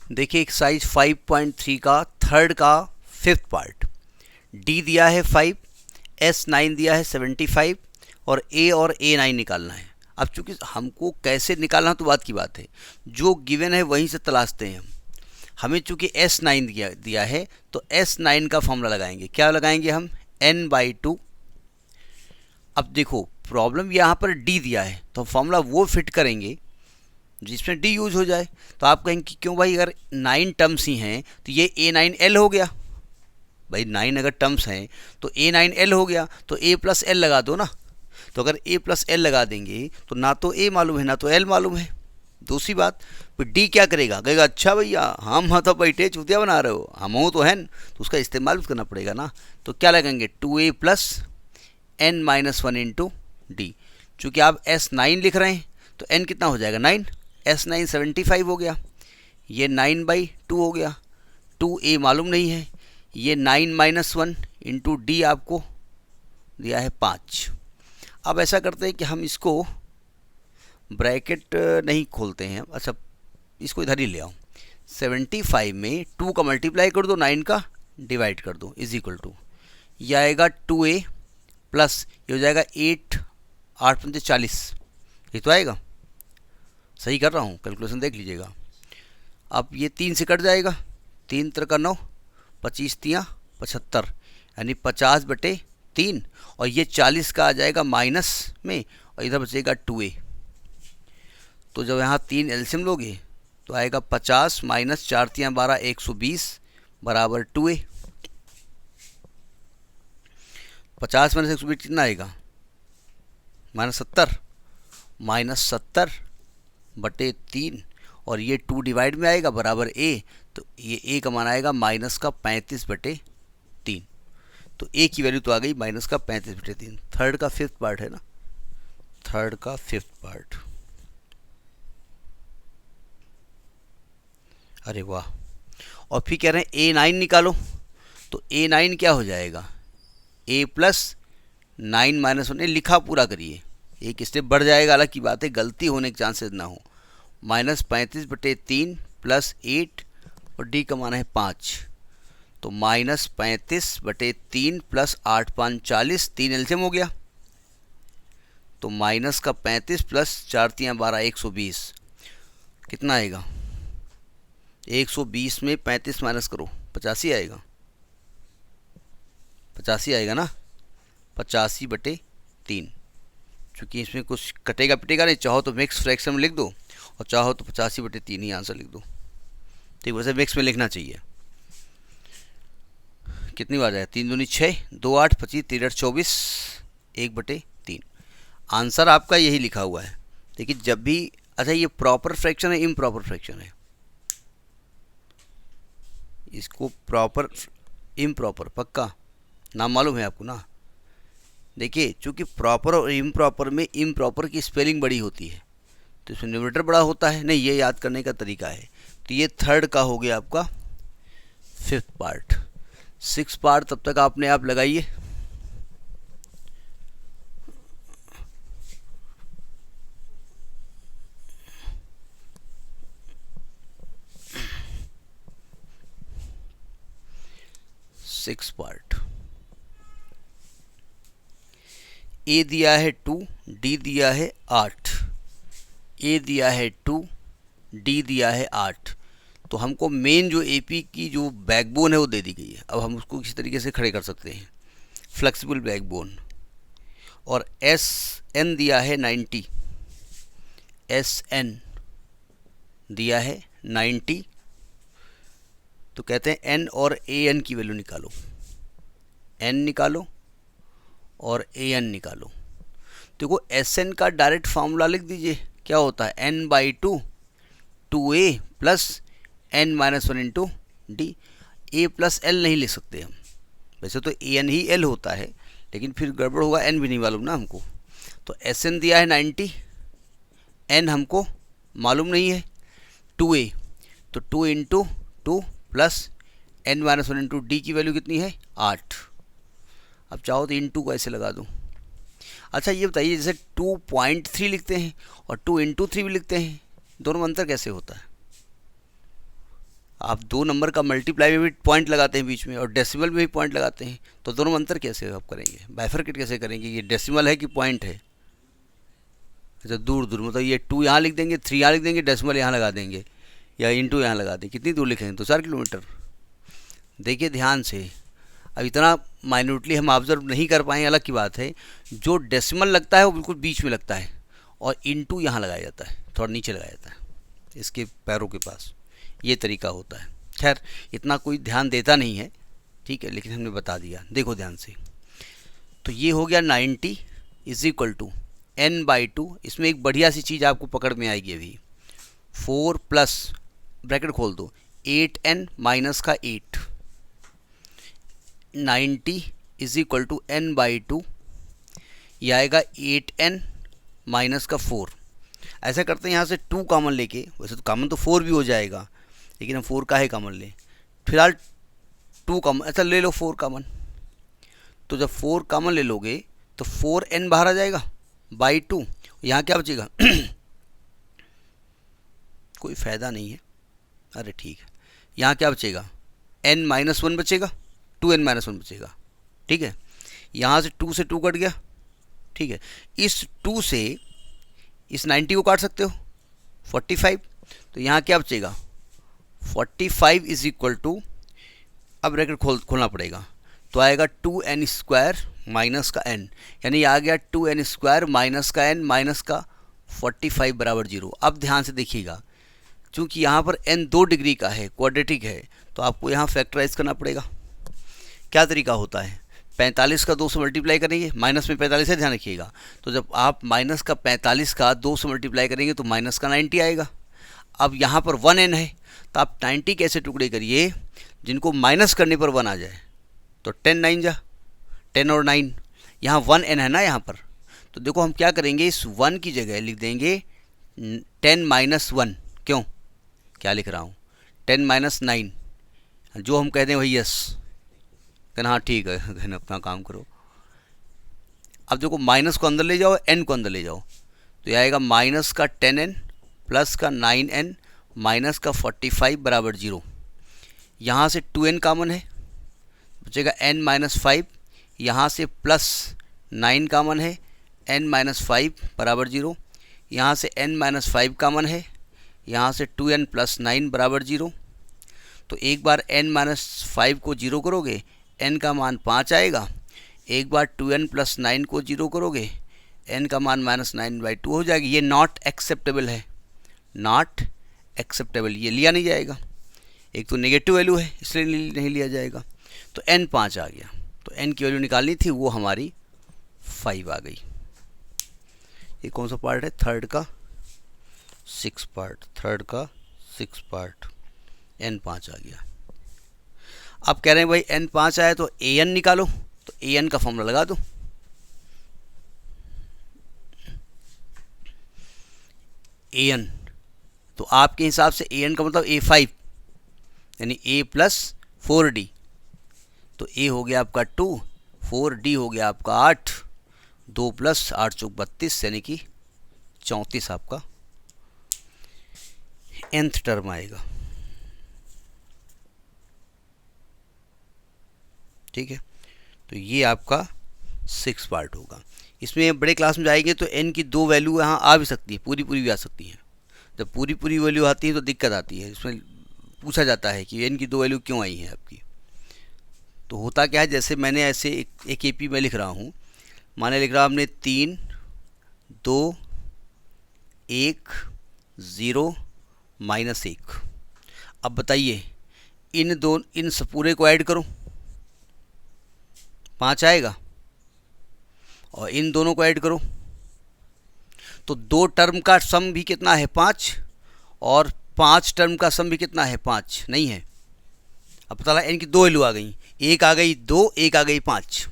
देखिए एक्सरसाइज 5.3 का थर्ड का फिफ्थ पार्ट। डी दिया है 5, S9 दिया है 75 और A9 निकालना है। अब चूंकि हमको कैसे निकालना तो बात की बात है, जो गिवन है वहीं से तलाशते हैं हम। हमें चूंकि S9 दिया है तो S9 का फॉर्मूला लगाएंगे। क्या लगाएंगे हम? n/2। अब देखो प्रॉब्लम यहाँ पर D दिया है तो फॉर्मूला वो फिट करेंगे जिसमें डी यूज हो जाए। तो आप कहेंगे कि क्यों भाई, अगर 9 टर्म्स ही हैं तो ये A9L हो गया। भाई 9 अगर टर्म्स हैं तो A9L हो गया, तो A प्लस एल लगा दो ना। तो अगर A प्लस एल लगा देंगे तो ना तो A मालूम है ना तो L मालूम है। दूसरी बात, फिर डी क्या करेगा? कहेगा अच्छा भैया हम तो बैठे चूतिया बना रहे हो, हम हो तो है न, तो उसका इस्तेमाल भी करना पड़ेगा ना। तो क्या लगाएंगे? 2A plus n-1 into D. चूँकि आप S9 लिख रहे हैं तो n कितना हो जाएगा? 9। S9 75 हो गया, ये 9/2 हो गया। 2A मालूम नहीं है, ये 9-1 इंटू डी आपको दिया है 5। अब ऐसा करते हैं कि हम इसको ब्रैकेट नहीं खोलते हैं। अच्छा इसको इधर ही ले आओ। 75 में 2 का मल्टीप्लाई कर दो, 9 का डिवाइड कर दो, इज इक्वल टू यह आएगा 2A प्लस ये हो जाएगा 8 8 पंचे 40। ये तो आएगा, सही कर रहा हूँ, कैलकुलेशन देख लीजिएगा। अब ये 3 से कट जाएगा, 3 3 9, 25 3 75, यानी 50/3। और ये 40 का आ जाएगा माइनस में और इधर बचेगा 2A। तो जब यहाँ 3 एलसीएम लोगे तो आएगा 50 माइनस 4 3 12 120 बराबर 2A। 50 माइनस 120 कितना आएगा? -70, -70/3 और ये 2 डिवाइड में आएगा बराबर A। तो ये A का मान आएगा -35/3। तो A की वैल्यू तो आ गई -35/3। थर्ड का फिफ्थ पार्ट है ना, थर्ड का फिफ्थ पार्ट। अरे वाह। और फिर कह रहे हैं A9 निकालो। तो A9 क्या हो जाएगा? A प्लस 9-1 लिखा पूरा करिए, एक स्टेप बढ़ जाएगा, अलग की बात है, गलती होने के चांसेस ना हो। -35/3 प्लस 8 और डी का मान है 5, तो -35/3 प्लस 8 5 40, 3 एलसीएम हो गया, तो माइनस का 35 प्लस 4 3 12 120 कितना आएगा? 120 में 35 माइनस करो, 85 आएगा। 85 आएगा ना, 85/3। चूँकि इसमें कुछ कटेगा पिटेगा नहीं, चाहो तो मिक्स फ्रैक्शन में लिख दो और चाहो तो 85/3 ही आंसर लिख दो। ठीक, वैसे मिक्स में लिखना चाहिए। कितनी बार जाएगा? 3 दूनी 6, 2 8 25 3 8 24, 1/3। आंसर आपका यही लिखा हुआ है। देखिए जब भी, अच्छा ये प्रॉपर फ्रैक्शन है इम्प्रॉपर फ्रैक्शन है? इसको प्रॉपर इम्प्रॉपर पक्का नाम मालूम है आपको ना? देखिए चूँकि प्रॉपर और इम्प्रॉपर में इम्प्रॉपर की स्पेलिंग बड़ी होती है तो इसमें न्यूमरेटर बड़ा होता है। नहीं, ये याद करने का तरीका है। तो ये थर्ड का हो गया आपका फिफ्थ पार्ट। सिक्स पार्ट तब तक आपने आप लगाइए। Six part. ए दिया है 2, डी दिया है 8। ए दिया है 2, डी दिया है 8। तो हमको मेन जो एपी की जो बैकबोन है वो दे दी गई है। अब हम उसको किसी तरीके से खड़े कर सकते हैं, फ्लेक्सिबल बैकबोन। और एस एन दिया है 90, एस एन दिया है 90। तो कहते हैं एन और ए एन की वैल्यू निकालो, एन निकालो और ए एन निकालो। देखो एस एन का डायरेक्ट फार्मूला लिख दीजिए, क्या होता है? n/2 2A plus n-1 into d. A plus l नहीं लिख सकते हम, वैसे तो ए एन ही एल होता है, लेकिन फिर गड़बड़ होगा, एन भी नहीं मालूम ना हमको। तो एस एन दिया है 90, एन हमको मालूम नहीं है 2A, तो 2 into 2 plus n-1 into D की वैल्यू कितनी है? 8। अब चाहो तो इंटू को ऐसे लगा दूँ। अच्छा ये बताइए, जैसे 2.3 लिखते हैं और 2 इंटू 3 भी लिखते हैं, दोनों में अंतर कैसे होता है? आप दो नंबर का मल्टीप्लाई में भी पॉइंट लगाते हैं बीच में और डेसिमल में भी पॉइंट लगाते हैं, तो दोनों में अंतर कैसे आप करेंगे, बाइफरकेट कैसे करेंगे, ये डेसिमल है कि पॉइंट है। अच्छा दूर दूर मतलब ये 2 यहाँ लिख देंगे, 3 यहाँ लिख देंगे, डेसिमल यहाँ लगा देंगे या इंटू यहाँ लगा देंगे, कितनी दूर लिखेंगे, 2-4 किलोमीटर। देखिए ध्यान से, अब इतना माइन्यूटली हम ऑब्जर्व नहीं कर पाए अलग की बात है। जो डेसिमल लगता है वो बिल्कुल बीच में लगता है और इंटू यहाँ लगाया जाता है, थोड़ा नीचे लगाया जाता है इसके पैरों के पास, ये तरीका होता है। खैर इतना कोई ध्यान देता नहीं है, ठीक है, लेकिन हमने बता दिया। देखो ध्यान से, तो ये हो गया 90 इज इक्वल टू n/2। इसमें एक बढ़िया सी चीज़ आपको पकड़ में आएगी अभी, 4 प्लस ब्रैकेट खोल दो 8n माइनस का 8, 90 इज इक्वल टू n/2, ये आएगा 8n माइनस का 4। ऐसा करते हैं यहाँ से 2 कॉमन लेके, वैसे तो कॉमन तो 4 भी हो जाएगा, लेकिन हम 4 का है कॉमन लें, फिलहाल 2 कॉमन, ऐसा ले लो 4 कॉमन। तो जब 4 कॉमन ले लोगे तो 4n बाहर आ जाएगा बाई 2, यहाँ क्या बचेगा कोई फ़ायदा नहीं है, अरे ठीक है, यहाँ क्या बचेगा n-1 बचेगा, 2n-1 बचेगा, ठीक है। यहाँ से 2 से 2 कट गया, ठीक है। इस 2 से इस 90 को काट सकते हो 45, तो यहाँ क्या बचेगा 45 इज इक्वल टू, अब ब्रैकेट खोलना पड़ेगा, तो आएगा 2n² माइनस का n, यानी आ गया 2n² माइनस का n माइनस का 45 बराबर 0। अब ध्यान से देखिएगा, चूँकि यहाँ पर n 2 डिग्री का है, क्वाड्रेटिक है, तो आपको यहाँ फैक्टराइज करना पड़ेगा। क्या तरीका होता है, 45 का 2 से मल्टीप्लाई करेंगे, माइनस में 45 है ध्यान रखिएगा, तो जब आप माइनस का 45 का 2 से मल्टीप्लाई करेंगे तो माइनस का 90 आएगा। अब यहाँ पर 1n है, तो आप 90 कैसे टुकड़े करिए जिनको माइनस करने पर 1 आ जाए, तो 10 9 जा 10 और 9, यहाँ 1n है ना यहाँ पर, तो देखो हम क्या करेंगे, इस 1 की जगह लिख देंगे 10 - 1, क्यों क्या लिख रहा हूँ 10 - 9, जो हम कहते हैं वही यस, कहना हाँ ठीक है, कहना अपना काम करो। अब देखो माइनस को अंदर ले जाओ, n को अंदर ले जाओ, तो यह आएगा माइनस का 10n प्लस का 9n माइनस का 45 बराबर 0। यहाँ से 2n कॉमन है, बचेगा n-5, यहाँ से प्लस 9 कॉमन है, n-5 बराबर 0, यहाँ से n-5 कॉमन है, यहाँ से 2n + 9 बराबर 0। तो एक बार n-5 को 0 करोगे n का मान 5 आएगा, एक बार 2n + 9 को 0 करोगे n का मान -9/2 हो जाएगी। ये नॉट एक्सेप्टेबल है, नॉट एक्सेप्टेबल, ये लिया नहीं जाएगा, एक तो नेगेटिव वैल्यू है इसलिए नहीं लिया जाएगा। तो n 5 आ गया, तो n की वैल्यू निकालनी थी, वो हमारी 5 आ गई। ये कौन सा पार्ट है, थर्ड का 6 पार्ट, थर्ड का 6 पार्ट, n 5 आ गया। अब कह रहे हैं भाई n 5 आया तो an निकालो, तो an का फॉर्मूला लगा दो, an, तो आपके हिसाब से an का मतलब a5 यानी a + 4d, तो a हो गया आपका 2, 4d हो गया आपका 8, 2 + 8 = 32 यानी कि 34 आपका nth टर्म आएगा। ठीक है, तो ये आपका 6 पार्ट होगा। इसमें बड़े क्लास में जाएंगे तो n की 2 वैल्यू यहाँ आ भी सकती है, पूरी भी आ सकती है। जब पूरी वैल्यू आती है तो दिक्कत आती है, इसमें पूछा जाता है कि n की 2 वैल्यू क्यों आई है आपकी। तो होता क्या है, जैसे मैंने ऐसे एक AP में लिख रहा हूँ, माने लिख रहा हूँ हमने 3 2 1 0 -1। अब बताइए इन पूरे को ऐड करो, 5 आएगा, और इन दोनों को ऐड करो तो 2 टर्म का सम भी कितना है 5, और 5 टर्म का सम भी कितना है 5, नहीं है। अब पता लगा इनकी 2 वैल्यू आ गई, एक आ गई 2, एक आ गई 5,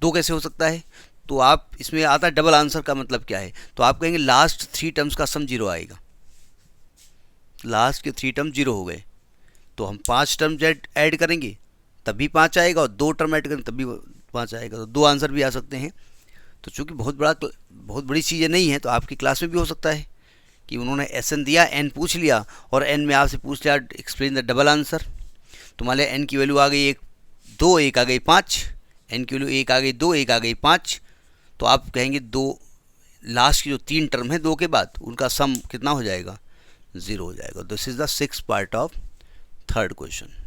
2 कैसे हो सकता है। तो आप इसमें आता है डबल आंसर का मतलब क्या है, तो आप कहेंगे लास्ट 3 टर्म्स का सम 0 आएगा, लास्ट के 3 टर्म 0 हो गए, तो हम 5 टर्म ऐड करेंगे तभी 5 आएगा, और 2 टर्म ऐड करेंगे तभी 5 आएगा, तो 2 आंसर भी आ सकते हैं। तो चूँकि बहुत बड़ी चीज़ें नहीं है, तो आपकी क्लास में भी हो सकता है कि उन्होंने एस एन दिया, एन पूछ लिया और एन में आपसे पूछ लिया एक्सप्लेन द डबल आंसर। तो मान लिया एन की वैल्यू आ गई 1 2, 1 आ गई 5, एन की वैल्यू 1 आ गई 2, 1 आ गई 5, तो आप कहेंगे दो लास्ट की जो 3 टर्म है 2 के बाद उनका सम कितना हो जाएगा, 0 हो जाएगा। This is the 6th part of 3rd question.